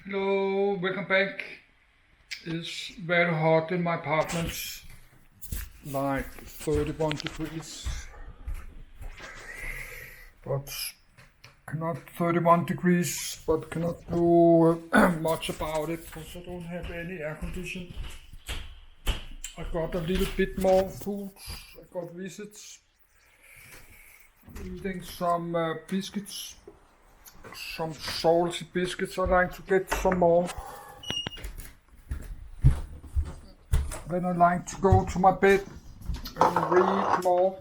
Hello, welcome back. It's very hot in my apartment, like 31 degrees, but cannot 31 degrees, but cannot do much about it because I don't have any air condition. I got a little bit more food. I got visits. I'm eating some biscuits, some salty biscuits. I'd like to get some more. Then I like to go to my bed and read more.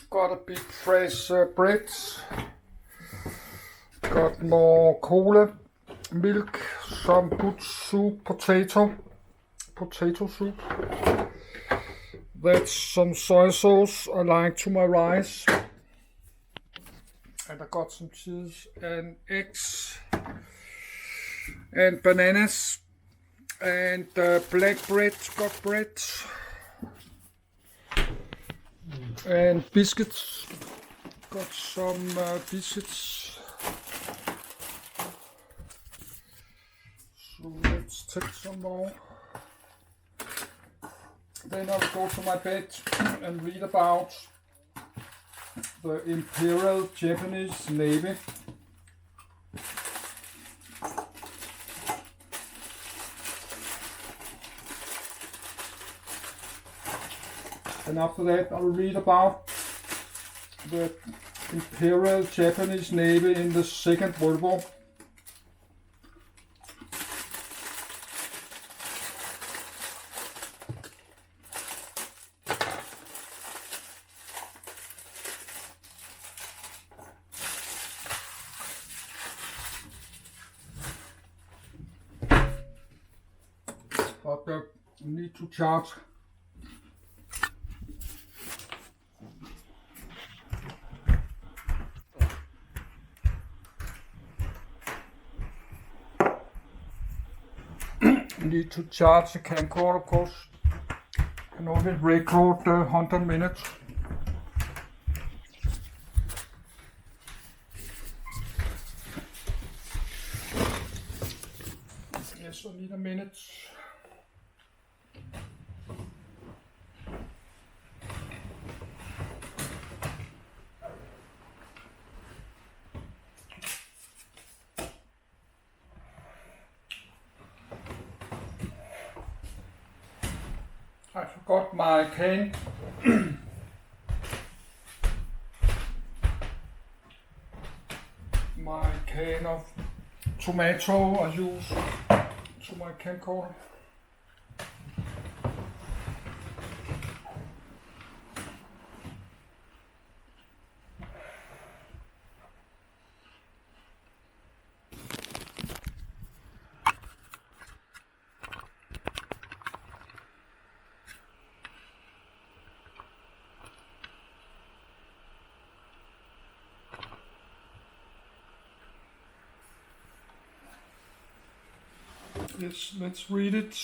Got a bit fresh bread. Got more cola, milk, some good soup, potato soup. That's some soy sauce I like to my rice. And I got some cheese and eggs and bananas. And black bread, got bread, and biscuits, got some biscuits. So let's take some more. Then I'll go to my bed and read about the Imperial Japanese Navy. And after that, I'll read about the Imperial Japanese Navy in the Second World War. But I need to charge. Need to charge the camcorder, of course. Can only record 100 minutes. Yes, I need a minute. I forgot my can. My can of tomato I use to my camcorder. Yes, let's read it.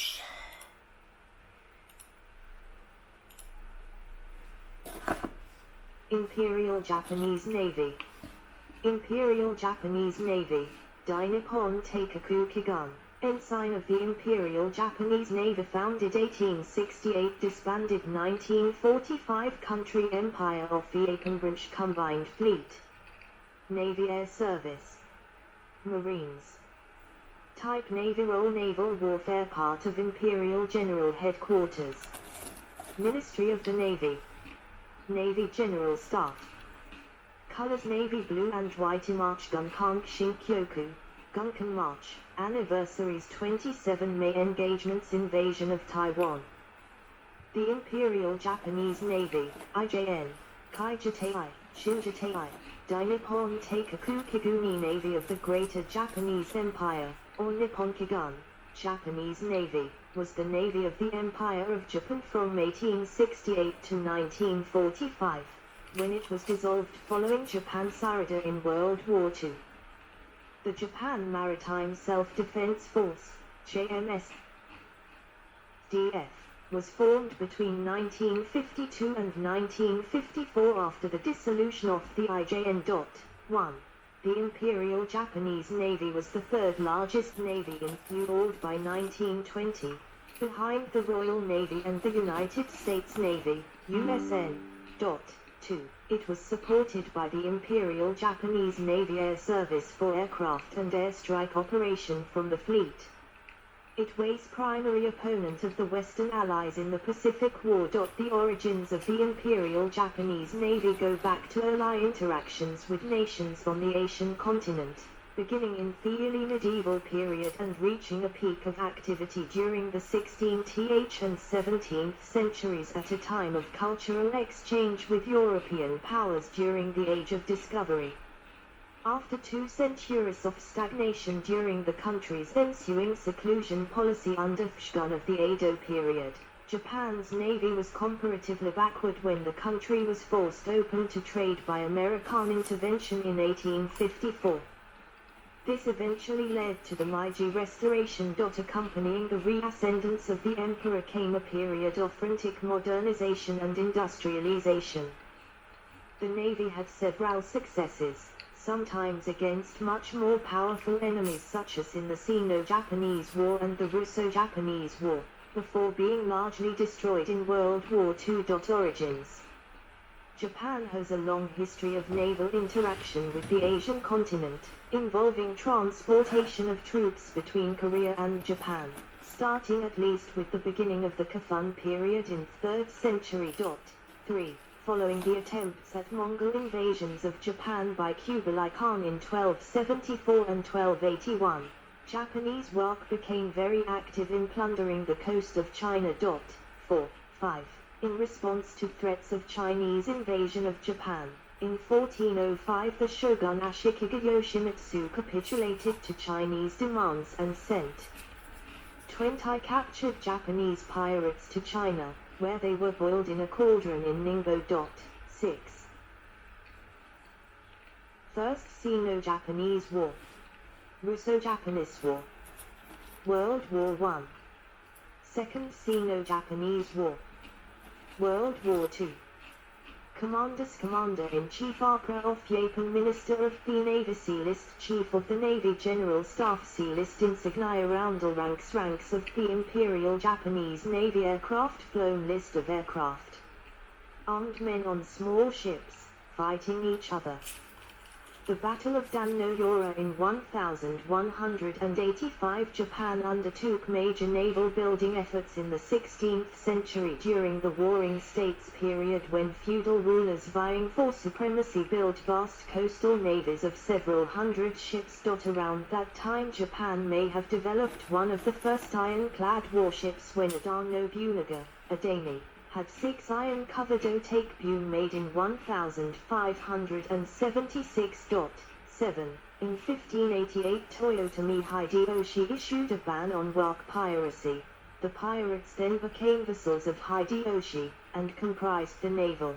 Imperial Japanese Navy. Imperial Japanese Navy. Dai Nippon Teikaku Kigun. Ensign of the Imperial Japanese Navy, founded 1868, disbanded 1945. Country Empire of the Aikenbridge Combined Fleet. Navy Air Service. Marines. Type Navy role, naval warfare, part of Imperial General Headquarters. Ministry of the Navy. Navy General Staff. Colors Navy blue and white. March Gunkan Shinkyoku. Gunkan March. Anniversaries 27 May. Engagements Invasion of Taiwan. The Imperial Japanese Navy, IJN. Kaijutei, Shinjutei. Dai Nippon Teikaku Kiguni, Navy of the Greater Japanese Empire, or Nippon Kigun, Japanese Navy, was the navy of the Empire of Japan from 1868 to 1945, when it was dissolved following Japan's surrender in World War II. The Japan Maritime Self-Defense Force, JMS DF, was formed between 1952 and 1954 after the dissolution of the IJN. 1. The Imperial Japanese Navy was the third largest navy in the world by 1920, behind the Royal Navy and the United States Navy, USN. 2. It was supported by the Imperial Japanese Navy Air Service for aircraft and airstrike operation from the fleet. It was primary opponent of the Western Allies in the Pacific War. The origins of the Imperial Japanese Navy go back to ally interactions with nations on the Asian continent, beginning in the early medieval period and reaching a peak of activity during the 16th and 17th centuries at a time of cultural exchange with European powers during the Age of Discovery. After 2 centuries of stagnation during the country's ensuing seclusion policy under the shogun of the Edo period, Japan's navy was comparatively backward when the country was forced open to trade by American intervention in 1854. This eventually led to the Meiji Restoration. Accompanying the reascendance of the emperor came a period of frantic modernization and industrialization. The navy had several successes, sometimes against much more powerful enemies such as in the Sino-Japanese War and the Russo-Japanese War, before being largely destroyed in World War II. Origins. Japan has a long history of naval interaction with the Asian continent, involving transportation of troops between Korea and Japan, starting at least with the beginning of the Kofun period in 3rd century. 3. Following the attempts at Mongol invasions of Japan by Kublai Khan in 1274 and 1281, Japanese work became very active in plundering the coast of China. 4. 5. In response to threats of Chinese invasion of Japan, in 1405 the shogun Ashikaga Yoshimitsu capitulated to Chinese demands and sent 20 captured Japanese pirates to China, where they were boiled in a cauldron in Ningbo. 6. First Sino-Japanese War, Russo-Japanese War, World War I, Second Sino-Japanese War, World War II. Commanders, Commander-in-Chief, Opera of Japan, Minister of the Navy, Sea List, Chief of the Navy, General Staff, Sea List, insignia, roundel, ranks of the Imperial Japanese Navy, aircraft flown, list of aircraft. Armed men on small ships, fighting each other. The Battle of Dan-no-Yora in 1185. Japan undertook major naval building efforts in the 16th century during the Warring States period, when feudal rulers vying for supremacy built vast coastal navies of several hundred ships. Around that time Japan may have developed one of the first ironclad warships when Oda Nobunaga, a daimyo, had 6 iron-covered otak boom made in 1576. 7. In 1588 Toyotomi Hideyoshi issued a ban on work piracy. The pirates then became vassals of Hideyoshi, and comprised the naval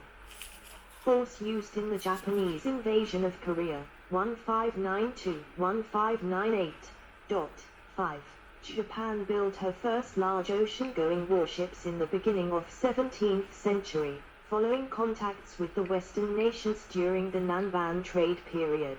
force used in the Japanese invasion of Korea, 1592-1598. 5. Japan built her first large ocean-going warships in the beginning of 17th century, following contacts with the Western nations during the Nanban trade period.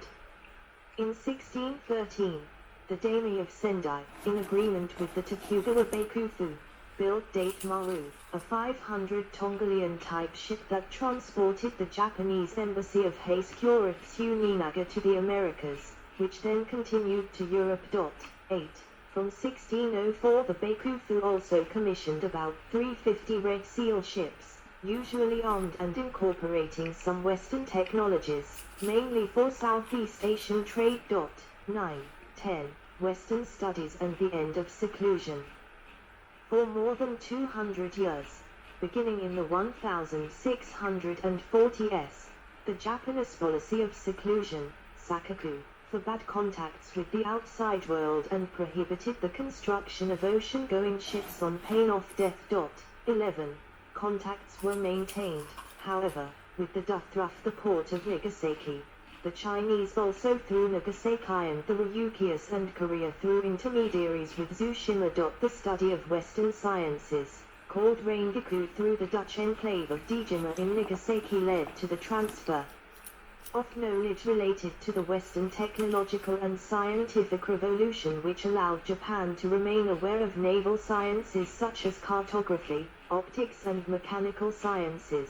In 1613, the daimyo of Sendai, in agreement with the Tokugawa Bakufu, built Date Maru, a 500 Tongalian-type ship that transported the Japanese embassy of Hasekura Tsuninaga to the Americas, which then continued to Europe. 8. From 1604 the Bakufu also commissioned about 350 Red Seal ships, usually armed and incorporating some Western technologies, mainly for Southeast Asian trade. 9. 10. Western studies and the end of seclusion. For more than 200 years, beginning in the 1640s, the Japanese policy of seclusion, sakaku, forbade contacts with the outside world and prohibited the construction of ocean-going ships on pain of death. 11. Contacts were maintained, however, with the the port of Nagasaki. The Chinese also through Nagasaki and the Ryukyus, and Korea through intermediaries with Tsushima. The study of Western sciences, called Reingaku through the Dutch enclave of Dejima in Nagasaki, led to the transfer of knowledge related to the Western technological and scientific revolution, which allowed Japan to remain aware of naval sciences such as cartography, optics and mechanical sciences.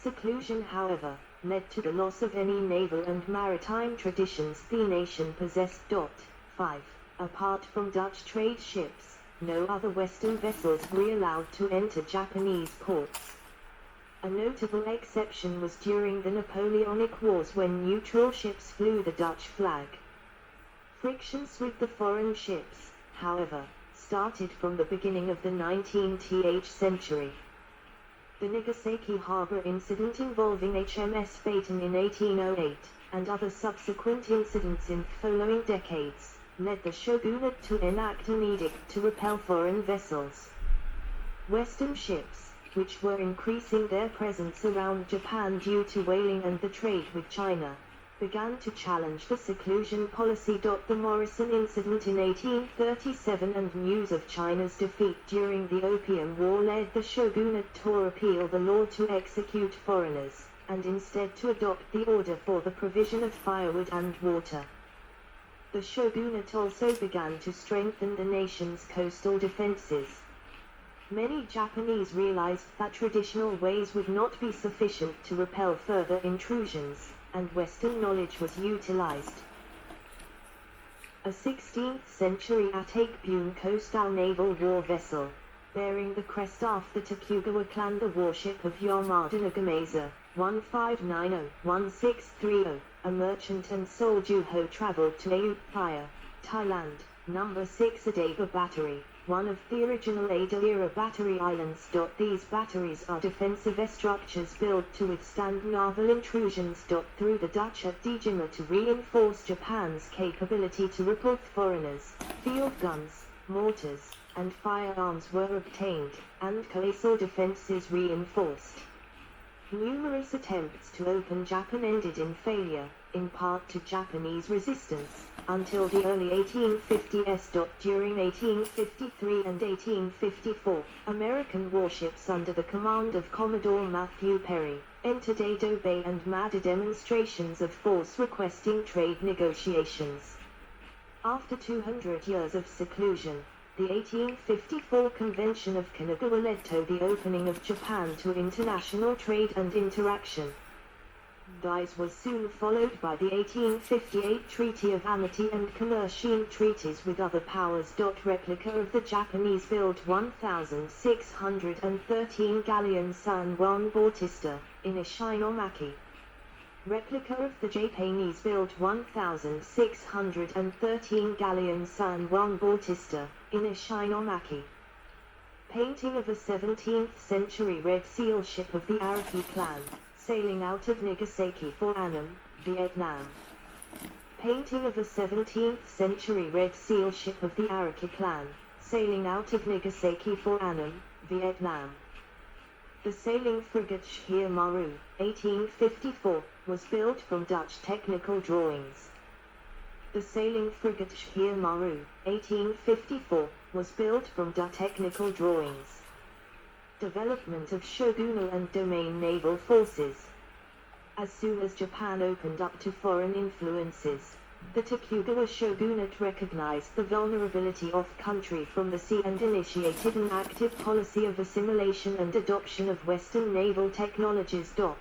Seclusion, however, led to the loss of any naval and maritime traditions the nation possessed. 5. Apart from Dutch trade ships, no other Western vessels were allowed to enter Japanese ports. A notable exception was during the Napoleonic Wars, when neutral ships flew the Dutch flag. Frictions with the foreign ships, however, started from the beginning of the 19th century. The Nagasaki harbor incident involving HMS Phaeton in 1808, and other subsequent incidents in the following decades, led the shogunate to enact an edict to repel foreign vessels. Western ships, which were increasing their presence around Japan due to whaling and the trade with China, began to challenge the seclusion policy. The Morrison incident in 1837 and news of China's defeat during the Opium War led the shogunate to repeal the law to execute foreigners, and instead to adopt the order for the provision of firewood and water. The shogunate also began to strengthen the nation's coastal defenses. Many Japanese realized that traditional ways would not be sufficient to repel further intrusions, and Western knowledge was utilized. A 16th century Atakebune coastal naval war vessel, bearing the crest of the Tokugawa clan, the warship of Yamada Nagamasa, 1590-1630, a merchant and soldier, traveled to Ayutthaya, Thailand, No. 6 Adaba Battery, one of the original Ada-era battery islands. These batteries are defensive structures built to withstand naval intrusions. Through the Dutch at Dejima to reinforce Japan's capability to repel foreigners, field guns, mortars, and firearms were obtained, and coastal defenses reinforced. Numerous attempts to open Japan ended in failure, in part to Japanese resistance, until the early 1850s. During 1853 and 1854, American warships under the command of Commodore Matthew Perry entered Edo Bay and made demonstrations of force requesting trade negotiations. After 200 years of seclusion, the 1854 Convention of Kanagawa led to the opening of Japan to international trade and interaction. This was soon followed by the 1858 Treaty of Amity and commercial treaties with other powers. Replica of the Japanese-built 1,613 galleon San Juan Bautista, in Ishinomaki. Replica of the Japanese-built 1,613 galleon San Juan Bautista, in Ishinomaki. Painting of a 17th century Red Seal ship of the Araki clan, sailing out of Nagasaki for Annam, Vietnam. Painting of a 17th century Red Seal ship of the Araki clan, sailing out of Nagasaki for Annam, Vietnam. The sailing frigate Shihir Maru, 1854, was built from Dutch technical drawings. The sailing frigate Shihir Maru, 1854, was built from Dutch technical drawings. Development of shogunal and domain naval forces. As soon as Japan opened up to foreign influences, the Tokugawa shogunate recognized the vulnerability of country from the sea and initiated an active policy of assimilation and adoption of Western naval technologies. 12.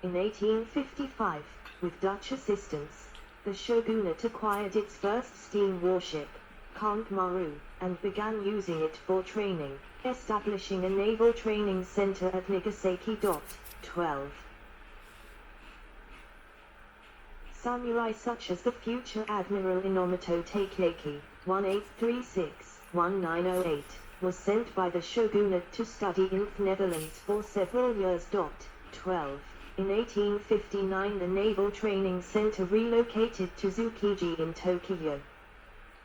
In 1855, with Dutch assistance, the shogunate acquired its first steam warship, Count Maru, and began using it for training, establishing a naval training center at Nagasaki. 12. Samurai such as the future Admiral Inomoto Takeki, 1836-1908, was sent by the shogunate to study in the Netherlands for several years. 12. In 1859 the Naval Training Center relocated to Tsukiji in Tokyo.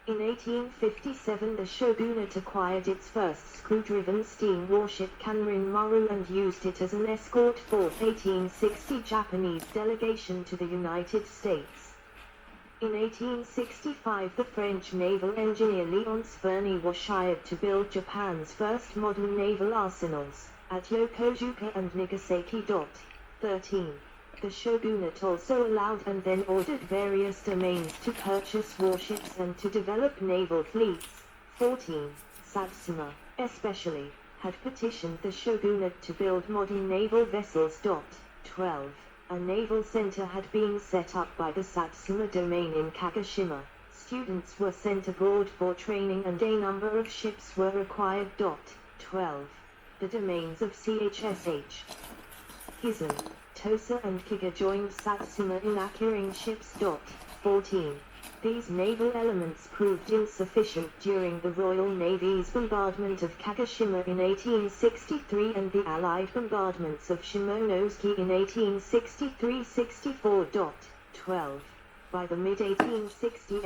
In 1857 the shogunate acquired its first screw-driven steam warship Kanrin Maru and used it as an escort for the 1860 Japanese delegation to the United States. In 1865 the French naval engineer Léonce Ferny was hired to build Japan's first modern naval arsenals, at Yokosuka and Nagasaki. 13. The shogunate also allowed and then ordered various domains to purchase warships and to develop naval fleets. 14. Satsuma, especially, had petitioned the shogunate to build modern naval vessels. 12. A naval center had been set up by the Satsuma domain in Kagoshima. Students were sent abroad for training and a number of ships were acquired. 12. The domains of CHSH, Hizen, Tosa and Kiga joined Satsuma in acquiring ships. 14. These naval elements proved insufficient during the Royal Navy's bombardment of Kagoshima in 1863 and the Allied bombardments of Shimonoseki in 1863-64. 12. By the mid-1860s,